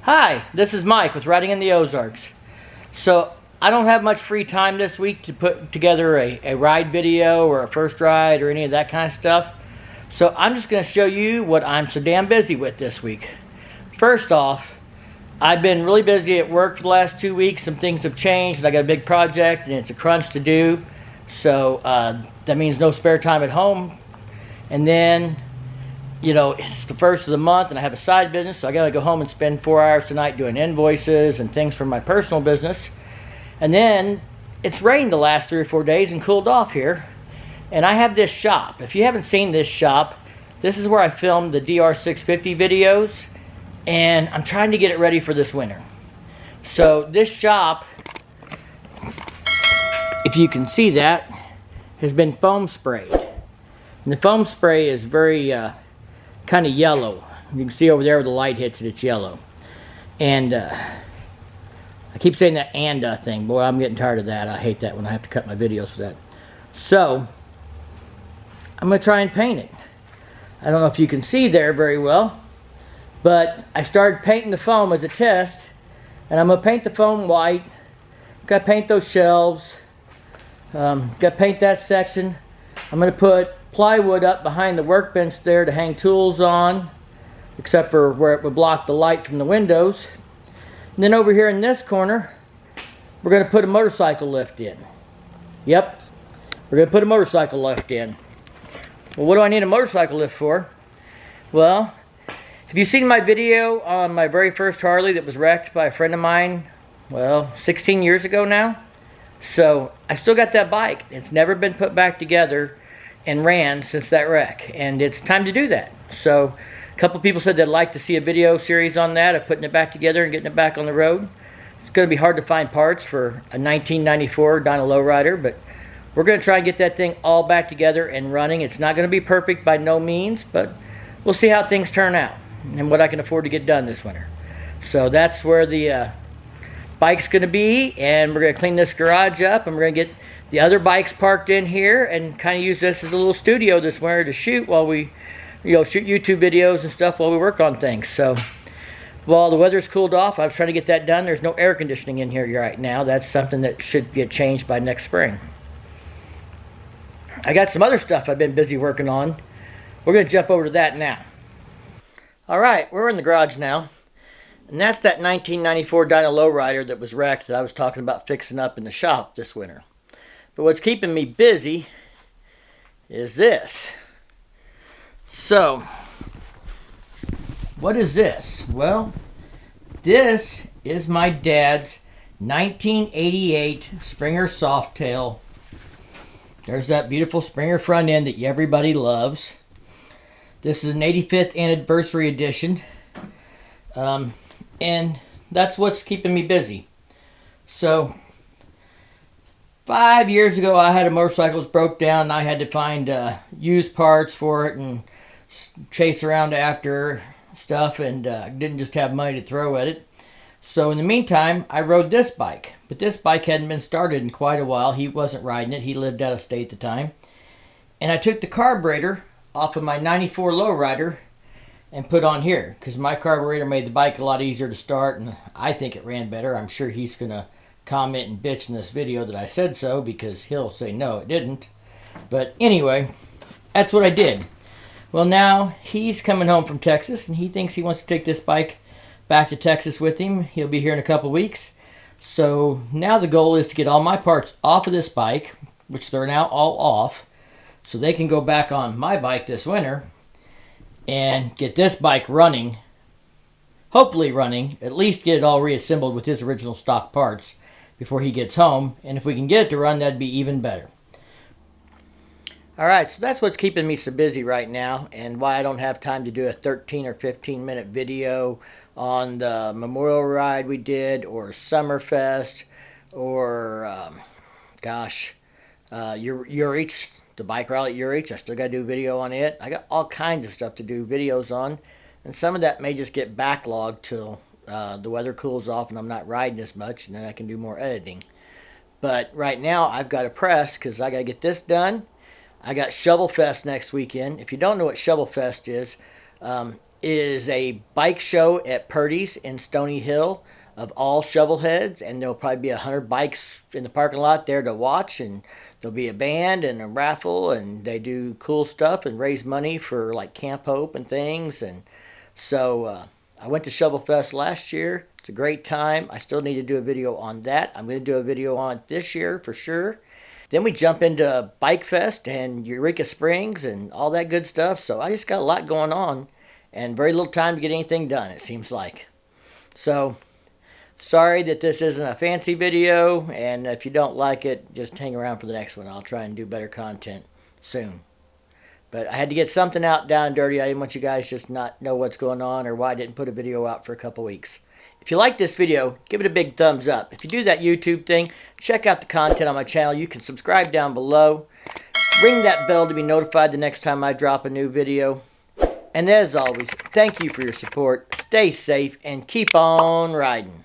Hi, this is Mike with Riding in the Ozarks. So I don't have much free time this week to put together a ride video or a first ride or any of that kind of stuff. So I'm just going to show you what I'm so damn busy with this week. First off, I've been really busy at work for the last 2 weeks. Some things have changed. I got a big project and it's a crunch to do. So that means no spare time at home. And then it's the first of the month and I have a side business, so I gotta go home and spend 4 hours tonight doing invoices and things for my personal business. And then it's rained the last 3 or 4 days and cooled off here. And I have this shop. If you haven't seen this shop, this is where I filmed the DR650 videos, and I'm trying to get it ready for this winter. So this shop, if you can see that, has been foam sprayed. And the foam spray is very kind of yellow. You can see over there where the light hits it, it's yellow. And I keep saying that thing. Boy, I'm getting tired of that. I hate that when I have to cut my videos for that. So I'm going to try and paint it. I don't know if you can see there very well, but I started painting the foam as a test, and I'm going to paint the foam white. Got to paint those shelves. Got to paint that section. I'm going to put plywood up behind the workbench there to hang tools on, except for where it would block the light from the windows. And then over here in this corner, we're going to put a motorcycle lift in. Yep, we're going to put a motorcycle lift in. Well, what do I need a motorcycle lift for? Well, have you seen my video on my very first Harley that was wrecked by a friend of mine, 16 years ago now? So I still got that bike. It's never been put back together and ran since that wreck, and it's time to do that. So a couple people said they'd like to see a video series on that, of putting it back together and getting it back on the road. It's going to be hard to find parts for a 1994 Dyna Lowrider, but we're going to try and get that thing all back together and running. It's not going to be perfect by no means, but we'll see how things turn out and what I can afford to get done this winter. So that's where the bike's going to be, and we're going to clean this garage up, and we're going to get the other bikes parked in here and kind of use this as a little studio this winter to shoot while we shoot YouTube videos and stuff while we work on things. So while the weather's cooled off, I was trying to get that done. There's no air conditioning in here right now. That's something that should get changed by next spring. I got some other stuff I've been busy working on. We're going to jump over to that now. Alright, we're in the garage now. And that's that 1994 Dyna Lowrider that was wrecked that I was talking about fixing up in the shop this winter. But what's keeping me busy is this. So, what is this? Well, this is my dad's 1988 Springer Softail. There's that beautiful Springer front end that everybody loves. This is an 85th anniversary edition. And that's what's keeping me busy. So 5 years ago, I had a motorcycle that broke down, and I had to find used parts for it and chase around after stuff, and didn't just have money to throw at it. So in the meantime, I rode this bike, but this bike hadn't been started in quite a while. He wasn't riding it. He lived out of state at the time. And I took the carburetor off of my 94 Lowrider and put on here, because my carburetor made the bike a lot easier to start, and I think it ran better. I'm sure he's going to comment and bitch in this video that I said so, because he'll say no, it didn't. But anyway, that's what I did. Well, now he's coming home from Texas, and he thinks he wants to take this bike back to Texas with him. He'll be here in a couple weeks. So now the goal is to get all my parts off of this bike, which they're now all off, so they can go back on my bike this winter and get this bike running, hopefully running, at least get it all reassembled with his original stock parts before he gets home. And if we can get it to run, that'd be even better. Alright, so that's what's keeping me so busy right now, and why I don't have time to do a 13 or 15 minute video on the Memorial Ride we did, or Summerfest, or Uric, the bike rally at Uric. I still got to do a video on it. I got all kinds of stuff to do videos on, and some of that may just get backlogged till the weather cools off and I'm not riding as much, and then I can do more editing. But right now I've got to press, because I got to get this done. I got Shovel Fest next weekend. If you don't know what Shovel Fest is, is a bike show at Purdy's in Stony Hill of all shovel heads, and there'll probably be 100 bikes in the parking lot there to watch, and there'll be a band and a raffle, and they do cool stuff and raise money for like Camp Hope and things. And so I went to Shovel Fest last year. It's a great time. I still need to do a video on that. I'm going to do a video on it this year for sure. Then we jump into Bike Fest and Eureka Springs and all that good stuff. So I just got a lot going on and very little time to get anything done, it seems like. So sorry that this isn't a fancy video, and if you don't like it, just hang around for the next one. I'll try and do better content soon. But I had to get something out down and dirty. I didn't want you guys just not know what's going on or why I didn't put a video out for a couple weeks. If you like this video, give it a big thumbs up. If you do that YouTube thing, check out the content on my channel. You can subscribe down below. Ring that bell to be notified the next time I drop a new video. And as always, thank you for your support. Stay safe and keep on riding.